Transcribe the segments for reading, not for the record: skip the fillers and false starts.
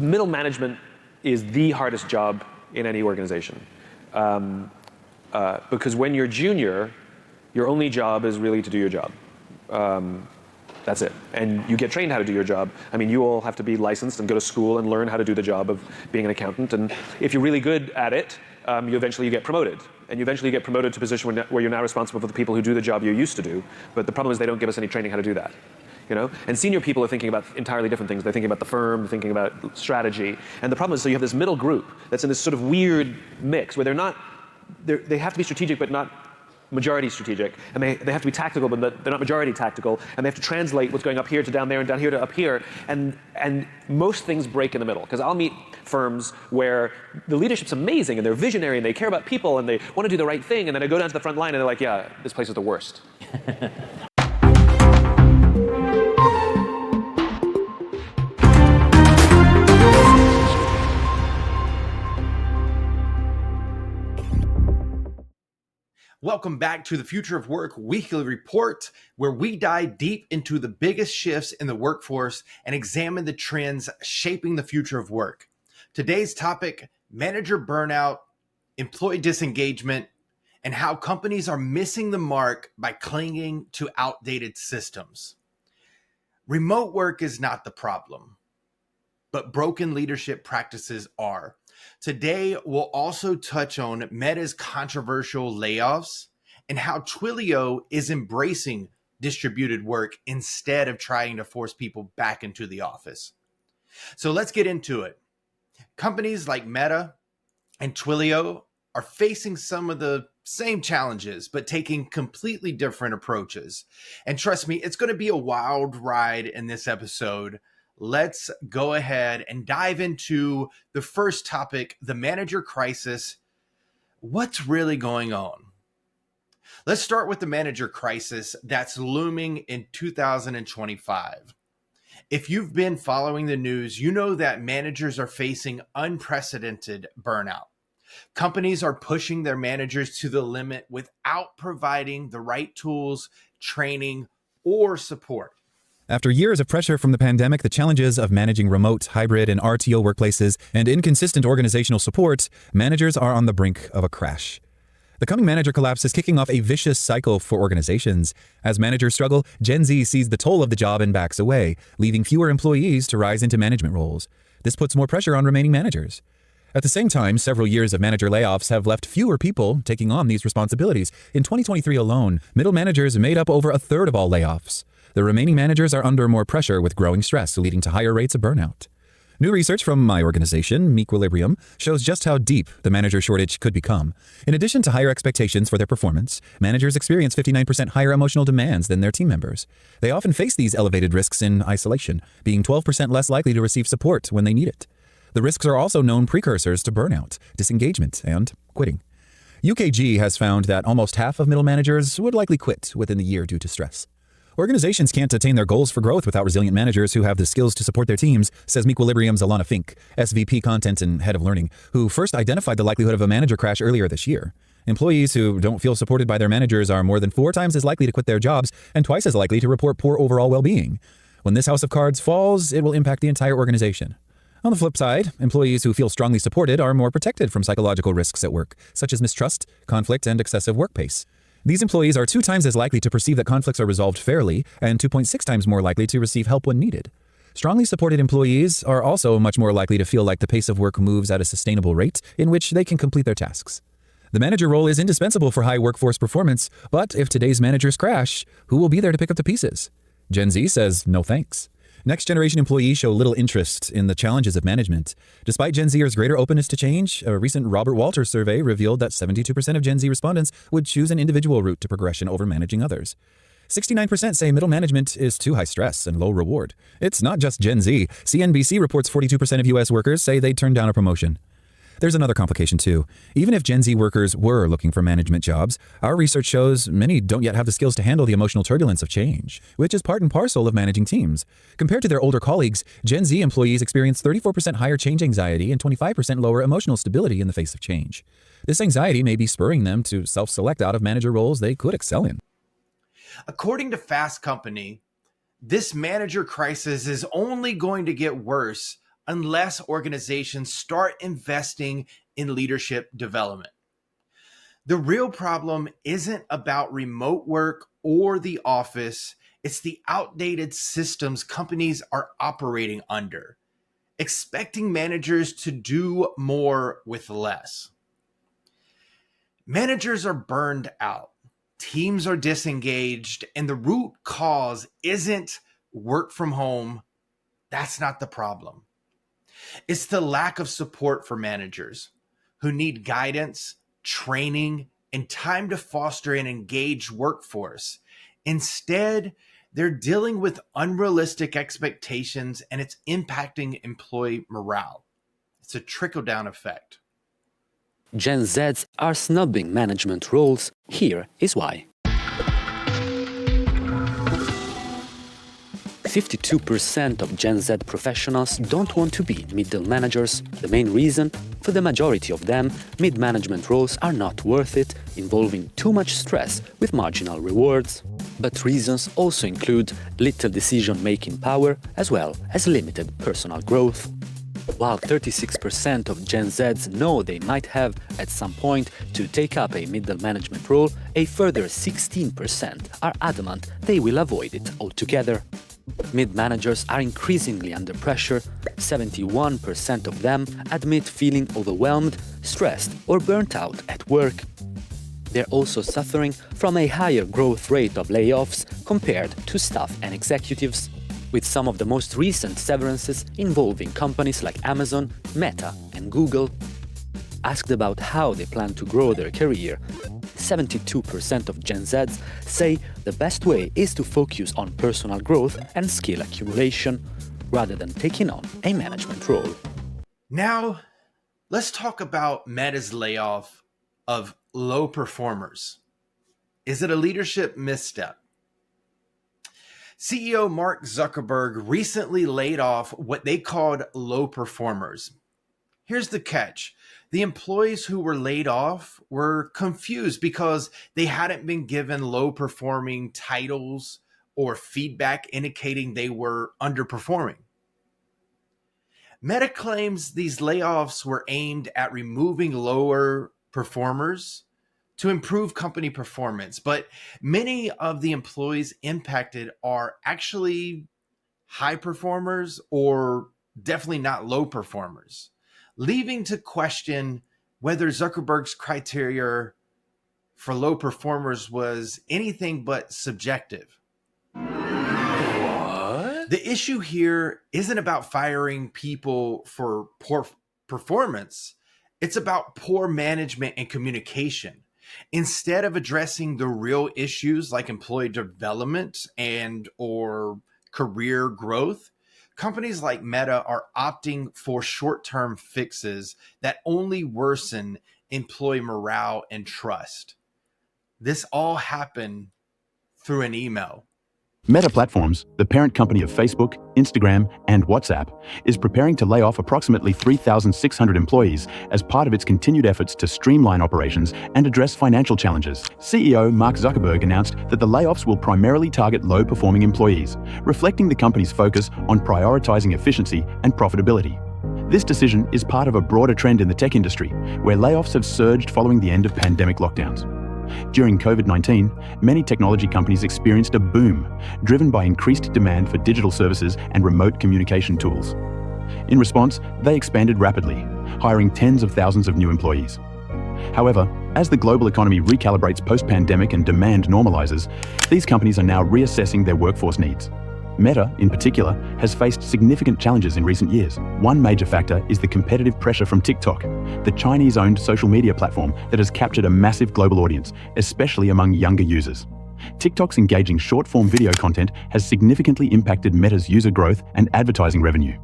middle management is the hardest job in any organization. Because when you're junior, your only job is really to do your job. That's it. And you get trained how to do your job. I mean, you all have to be licensed and go to school and learn how to do the job of being an accountant. And if you're really good at it, you eventually get promoted. And you eventually get promoted to a position where you're now responsible for the people who do the job you used to do. But the problem is they don't give us any training how to do that. And senior people are thinking about entirely different things. They're thinking about the firm, they're thinking about strategy. And the problem is, so you have this middle group that's in this sort of weird mix where they have to be strategic but not majority strategic, and they have to be tactical but they're not majority tactical, and they have to translate what's going up here to down there and down here to up here, and most things break in the middle. Because I'll meet firms where the leadership's amazing and they're visionary and they care about people and they want to do the right thing, and then I go down to the front line and they're like, yeah, this place is the worst. Welcome back to the Future of Work Weekly Report, where we dive deep into the biggest shifts in the workforce and examine the trends shaping the future of work. Today's topic, manager burnout, employee disengagement, and how companies are missing the mark by clinging to outdated systems. Remote work is not the problem, but broken leadership practices are. Today, we'll also touch on Meta's controversial layoffs and how Twilio is embracing distributed work instead of trying to force people back into the office. So let's get into it. Companies like Meta and Twilio are facing some of the same challenges, but taking completely different approaches. And trust me, it's going to be a wild ride in this episode. Let's go ahead and dive into the first topic, the manager crisis. What's really going on? Let's start with the manager crisis that's looming in 2025. If you've been following the news, you know that managers are facing unprecedented burnout. Companies are pushing their managers to the limit without providing the right tools, training, or support. After years of pressure from the pandemic, the challenges of managing remote, hybrid, and RTO workplaces, and inconsistent organizational support, managers are on the brink of a crash. The coming manager collapse is kicking off a vicious cycle for organizations. As managers struggle, Gen Z sees the toll of the job and backs away, leaving fewer employees to rise into management roles. This puts more pressure on remaining managers. At the same time, several years of manager layoffs have left fewer people taking on these responsibilities. In 2023 alone, middle managers made up over a third of all layoffs. The remaining managers are under more pressure with growing stress, leading to higher rates of burnout. New research from my organization, Mequilibrium, shows just how deep the manager shortage could become. In addition to higher expectations for their performance, managers experience 59% higher emotional demands than their team members. They often face these elevated risks in isolation, being 12% less likely to receive support when they need it. The risks are also known precursors to burnout, disengagement, and quitting. UKG has found that almost half of middle managers would likely quit within the year due to stress. Organizations can't attain their goals for growth without resilient managers who have the skills to support their teams, says Mequilibrium's Alana Fink, SVP Content and Head of Learning, who first identified the likelihood of a manager crash earlier this year. Employees who don't feel supported by their managers are more than 4 times as likely to quit their jobs and twice as likely to report poor overall well-being. When this house of cards falls, it will impact the entire organization. On the flip side, employees who feel strongly supported are more protected from psychological risks at work, such as mistrust, conflict, and excessive work pace. These employees are 2 times as likely to perceive that conflicts are resolved fairly and 2.6 times more likely to receive help when needed. Strongly supported employees are also much more likely to feel like the pace of work moves at a sustainable rate in which they can complete their tasks. The manager role is indispensable for high workforce performance, but if today's managers crash, who will be there to pick up the pieces? Gen Z says no thanks. Next-generation employees show little interest in the challenges of management. Despite Gen Zers' greater openness to change, a recent Robert Walters survey revealed that 72% of Gen Z respondents would choose an individual route to progression over managing others. 69% say middle management is too high stress and low reward. It's not just Gen Z. CNBC reports 42% of U.S. workers say they'd turn down a promotion. There's another complication too. Even if Gen Z workers were looking for management jobs, our research shows many don't yet have the skills to handle the emotional turbulence of change, which is part and parcel of managing teams. Compared to their older colleagues, Gen Z employees experience 34% higher change anxiety and 25% lower emotional stability in the face of change. This anxiety may be spurring them to self-select out of manager roles they could excel in. According to Fast Company, this manager crisis is only going to get worse unless organizations start investing in leadership development. The real problem isn't about remote work or the office. It's the outdated systems companies are operating under, expecting managers to do more with less. Managers are burned out, teams are disengaged, and the root cause isn't work from home. That's not the problem. It's the lack of support for managers who need guidance, training, and time to foster an engaged workforce. Instead, they're dealing with unrealistic expectations, and it's impacting employee morale. It's a trickle-down effect. Gen Zs are snubbing management roles. Here is why. 52% of Gen Z professionals don't want to be middle managers. The main reason? For the majority of them, mid-management roles are not worth it, involving too much stress with marginal rewards. But reasons also include little decision-making power as well as limited personal growth. While 36% of Gen Zs know they might have at some point to take up a middle management role, a further 16% are adamant they will avoid it altogether. Mid-managers are increasingly under pressure. 71% of them admit feeling overwhelmed, stressed, or burnt out at work. They're also suffering from a higher growth rate of layoffs compared to staff and executives, with some of the most recent severances involving companies like Amazon, Meta, and Google. Asked about how they plan to grow their career, 72% of Gen Zs say the best way is to focus on personal growth and skill accumulation, rather than taking on a management role. Now, let's talk about Meta's layoff of low performers. Is it a leadership misstep? CEO Mark Zuckerberg recently laid off what they called low performers. Here's the catch. The employees who were laid off were confused because they hadn't been given low-performing titles or feedback indicating they were underperforming. Meta claims these layoffs were aimed at removing lower performers to improve company performance, but many of the employees impacted are actually high performers or definitely not low performers, leaving to question whether Zuckerberg's criteria for low performers was anything but subjective. What? The issue here isn't about firing people for poor performance. It's about poor management and communication. Instead of addressing the real issues like employee development and or career growth, companies like Meta are opting for short-term fixes that only worsen employee morale and trust. This all happened through an email. Meta Platforms, the parent company of Facebook, Instagram, and WhatsApp, is preparing to lay off approximately 3,600 employees as part of its continued efforts to streamline operations and address financial challenges. CEO Mark Zuckerberg announced that the layoffs will primarily target low-performing employees, reflecting the company's focus on prioritizing efficiency and profitability. This decision is part of a broader trend in the tech industry, where layoffs have surged following the end of pandemic lockdowns. During COVID-19, many technology companies experienced a boom, driven by increased demand for digital services and remote communication tools. In response, they expanded rapidly, hiring tens of thousands of new employees. However, as the global economy recalibrates post-pandemic and demand normalizes, these companies are now reassessing their workforce needs. Meta, in particular, has faced significant challenges in recent years. One major factor is the competitive pressure from TikTok, the Chinese-owned social media platform that has captured a massive global audience, especially among younger users. TikTok's engaging short-form video content has significantly impacted Meta's user growth and advertising revenue.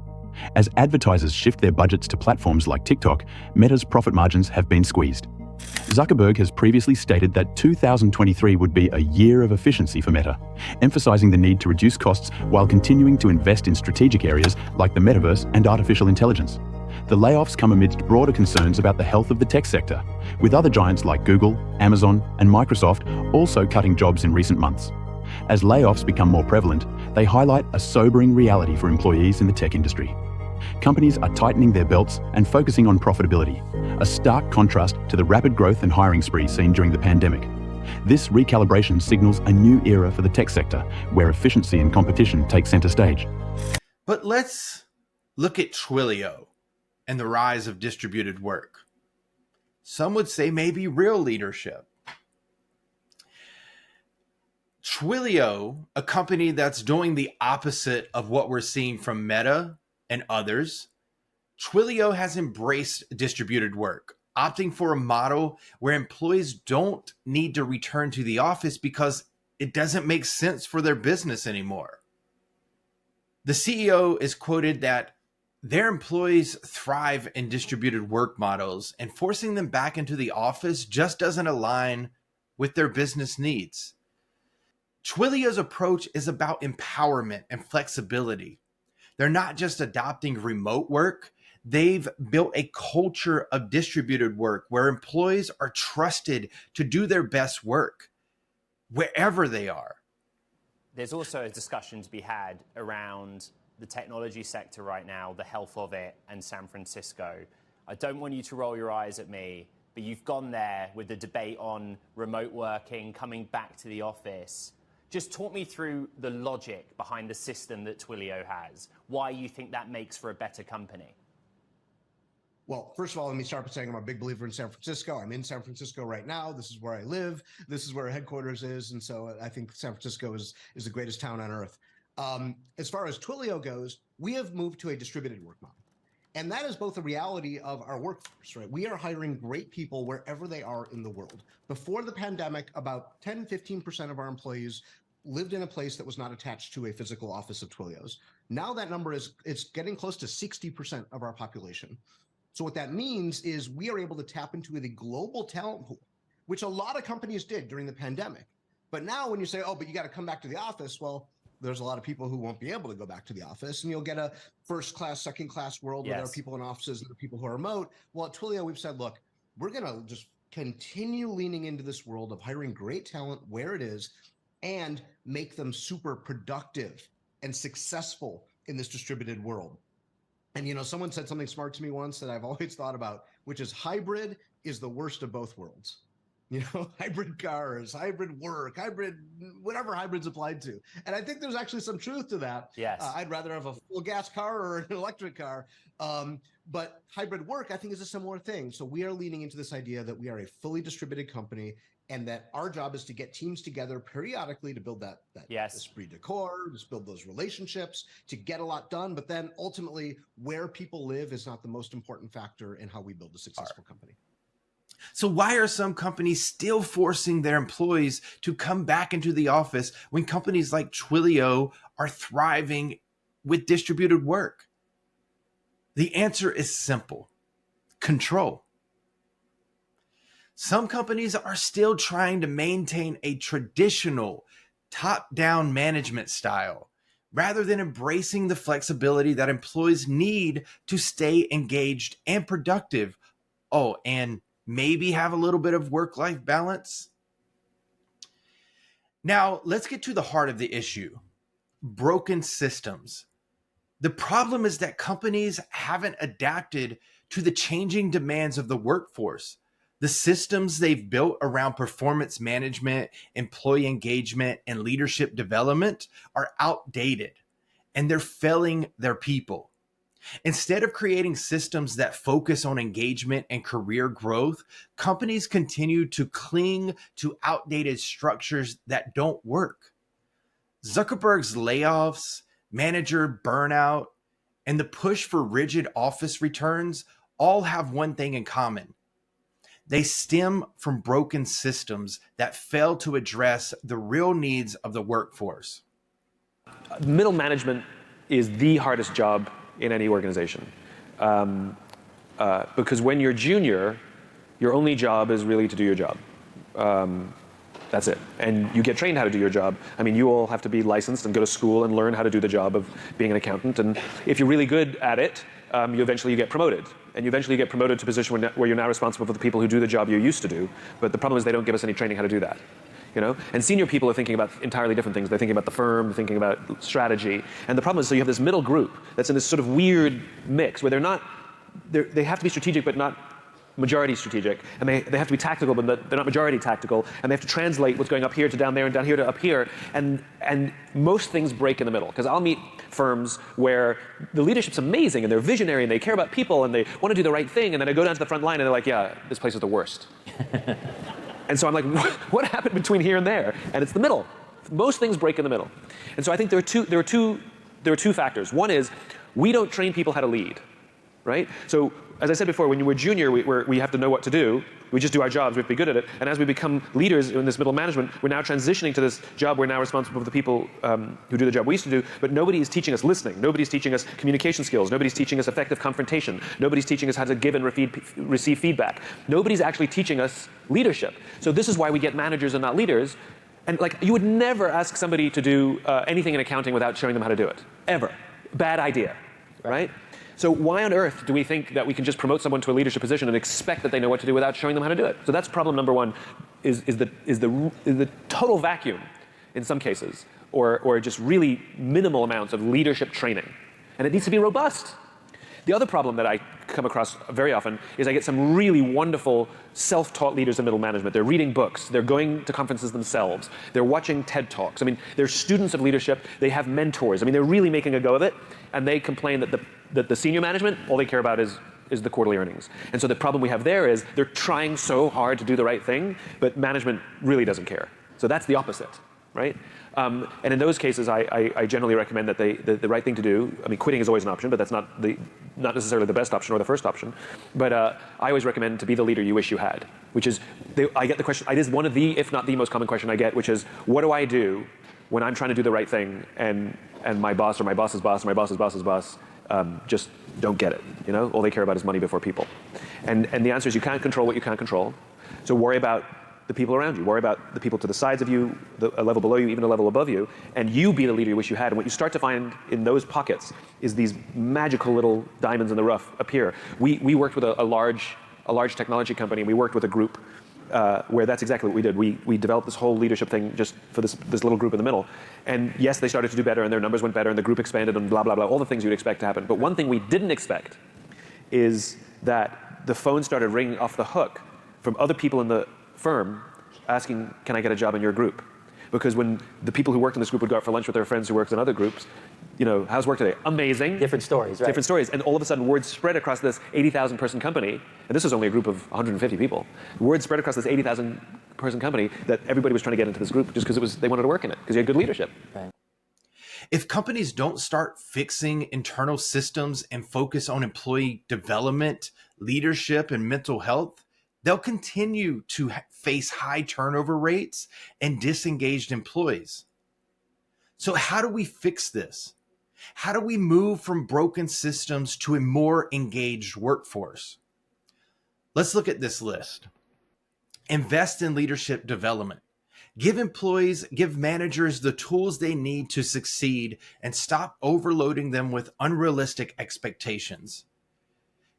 As advertisers shift their budgets to platforms like TikTok, Meta's profit margins have been squeezed. Zuckerberg has previously stated that 2023 would be a year of efficiency for Meta, emphasizing the need to reduce costs while continuing to invest in strategic areas like the metaverse and artificial intelligence. The layoffs come amidst broader concerns about the health of the tech sector, with other giants like Google, Amazon, and Microsoft also cutting jobs in recent months. As layoffs become more prevalent, they highlight a sobering reality for employees in the tech industry. companies are tightening their belts and focusing on profitability, a stark contrast to the rapid growth and hiring spree seen during the pandemic. This recalibration signals a new era for the tech sector, where efficiency and competition take center stage. But let's look at Twilio and the rise of distributed work. Some would say maybe real leadership. Twilio, a company that's doing the opposite of what we're seeing from Meta and others, Twilio has embraced distributed work, opting for a model where employees don't need to return to the office because it doesn't make sense for their business anymore. The CEO is quoted that their employees thrive in distributed work models, and forcing them back into the office just doesn't align with their business needs. Twilio's approach is about empowerment and flexibility. They're not just adopting remote work. They've built a culture of distributed work where employees are trusted to do their best work wherever they are. There's also a discussion to be had around the technology sector right now, the health of it, and San Francisco. I don't want you to roll your eyes at me, but you've gone there with the debate on remote working, coming back to the office. Just talk me through the logic behind the system that Twilio has, why you think that makes for a better company. Well, first of all, let me start by saying I'm a big believer in San Francisco. I'm in San Francisco right now. This is where I live. This is where our headquarters is. And so I think San Francisco is the greatest town on earth. As far as Twilio goes, we have moved to a distributed work model. And that is both a reality of our workforce, right? We are hiring great people wherever they are in the world. Before the pandemic, about 10, 15% of our employees lived in a place that was not attached to a physical office of Twilio's. Now that number it's getting close to 60% of our population. So what that means is we are able to tap into the global talent pool, which a lot of companies did during the pandemic. But now when you say, oh, but you got to come back to the office, well, there's a lot of people who won't be able to go back to the office, and you'll get a first class, second class world where there are people in offices and there are people who are remote. Well, at Twilio, we've said, look, we're going to just continue leaning into this world of hiring great talent where it is and make them super productive and successful in this distributed world. And, you know, someone said something smart to me once that I've always thought about, which is hybrid is the worst of both worlds. You know, hybrid cars, hybrid work, hybrid, whatever hybrid's applied to. And I think there's actually some truth to that. Yes. I'd rather have a full gas car or an electric car. But hybrid work, I think, is a similar thing. So we are leaning into this idea that we are a fully distributed company and that our job is to get teams together periodically to build that esprit de corps, just build those relationships, to get a lot done. But then ultimately, where people live is not the most important factor in how we build a successful company. So why are some companies still forcing their employees to come back into the office when companies like Twilio are thriving with distributed work? The answer is simple: control. Some companies are still trying to maintain a traditional top-down management style rather than embracing the flexibility that employees need to stay engaged and productive. Oh, and maybe have a little bit of work-life balance. Now, let's get to the heart of the issue: broken systems. The problem is that companies haven't adapted to the changing demands of the workforce. The systems they've built around performance management, employee engagement, and leadership development are outdated, and they're failing their people. Instead of creating systems that focus on engagement and career growth, companies continue to cling to outdated structures that don't work. Zuckerberg's layoffs, manager burnout, and the push for rigid office returns all have one thing in common. They stem from broken systems that fail to address the real needs of the workforce. Middle management is the hardest job in any organization. Because when you're junior, your only job is really to do your job. That's it. And you get trained how to do your job. I mean, you all have to be licensed and go to school and learn how to do the job of being an accountant. And if you're really good at it, you eventually get promoted. And you eventually get promoted to a position where you're now responsible for the people who do the job you used to do. But the problem is they don't give us any training how to do that. And senior people are thinking about entirely different things. They're thinking about the firm, they're thinking about strategy. And the problem is, so you have this middle group that's in this sort of weird mix where they have to be strategic but not majority strategic, and they have to be tactical but they're not majority tactical, and they have to translate what's going up here to down there and down here to up here, and most things break in the middle. Because I'll meet firms where the leadership's amazing and they're visionary and they care about people and they want to do the right thing, and then I go down to the front line and they're like, yeah, this place is the worst. And so I'm like, what happened between here and there? And it's the middle. Most things break in the middle. And so I think there are two factors. One is we don't train people how to lead, right? So as I said before, when you were junior, we have to know what to do. We just do our jobs. We have to be good at it. And as we become leaders in this middle management, we're now transitioning to this job. We're now responsible for the people who do the job we used to do. But nobody is teaching us listening. Nobody's teaching us communication skills. Nobody's teaching us effective confrontation. Nobody's teaching us how to give and receive feedback. Nobody's actually teaching us leadership. So this is why we get managers and not leaders. And like, you would never ask somebody to do anything in accounting without showing them how to do it. Ever. Bad idea, right? So why on earth do we think that we can just promote someone to a leadership position and expect that they know what to do without showing them how to do it? So that's problem number one, is the total vacuum in some cases, or just really minimal amounts of leadership training. And it needs to be robust. The other problem that I come across very often is I get some really wonderful self-taught leaders in middle management. They're reading books. They're going to conferences themselves. They're watching TED Talks. I mean, they're students of leadership. They have mentors. I mean, they're really making a go of it. And they complain that the senior management, all they care about is the quarterly earnings. And so the problem we have there is they're trying so hard to do the right thing, but management really doesn't care. So that's the opposite, right? And in those cases, I generally recommend that the right thing to do, I mean, quitting is always an option, but that's not necessarily the best option or the first option. But I always recommend to be the leader you wish you had, which is, I get the question, it is one of the, if not the most common question I get, which is, what do I do when I'm trying to do the right thing and my boss or my boss's boss or my boss's boss's boss just don't get it, All they care about is money before people. And the answer is you can't control what you can't control. So worry about the people around you. Worry about the people to the sides of you, a level below you, even a level above you, and you be the leader you wish you had. And what you start to find in those pockets is these magical little diamonds in the rough appear. We worked with a large technology company, and we worked with a group where that's exactly what we did. We developed this whole leadership thing just for this little group in the middle. And yes, they started to do better, and their numbers went better, and the group expanded, and blah, blah, blah, all the things you'd expect to happen. But one thing we didn't expect is that the phone started ringing off the hook from other people in the firm asking, can I get a job in your group? Because when the people who worked in this group would go out for lunch with their friends who worked in other groups, how's work today? Amazing. Different stories, right? Different stories. And all of a sudden, word spread across this 80,000 person company, and this was only a group of 150 people. Word spread across this 80,000 person company that everybody was trying to get into this group just because they wanted to work in it, because you had good leadership. Right. If companies don't start fixing internal systems and focus on employee development, leadership, and mental health, they'll continue to face high turnover rates and disengaged employees. So how do we fix this? How do we move from broken systems to a more engaged workforce? Let's look at this list. Invest in leadership development. Give managers the tools they need to succeed and stop overloading them with unrealistic expectations.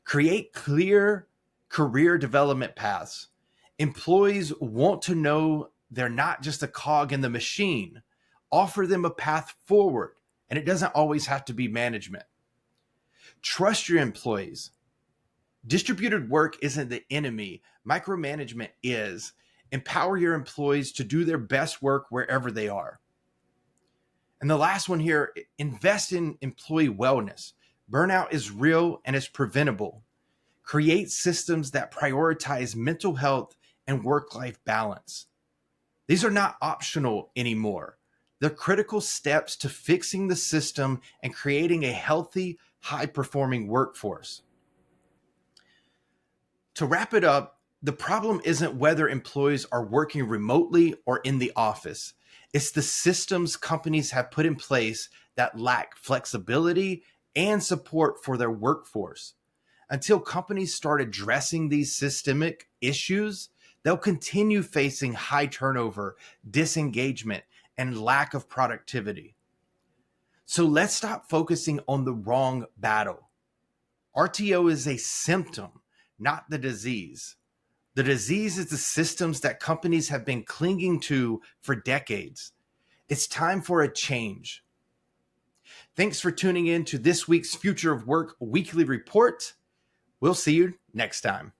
Create clear career development paths. Employees want to know they're not just a cog in the machine. Offer them a path forward, and it doesn't always have to be management. Trust your employees. Distributed work isn't the enemy. Micromanagement is. Empower your employees to do their best work wherever they are. And the last one here, invest in employee wellness. Burnout is real and it's preventable. Create systems that prioritize mental health and work-life balance. These are not optional anymore. They're critical steps to fixing the system and creating a healthy, high-performing workforce. To wrap it up, the problem isn't whether employees are working remotely or in the office. It's the systems companies have put in place that lack flexibility and support for their workforce. Until companies start addressing these systemic issues, they'll continue facing high turnover, disengagement, and lack of productivity. So let's stop focusing on the wrong battle. RTO is a symptom, not the disease. The disease is the systems that companies have been clinging to for decades. It's time for a change. Thanks for tuning in to this week's Future of Work Weekly Report. We'll see you next time.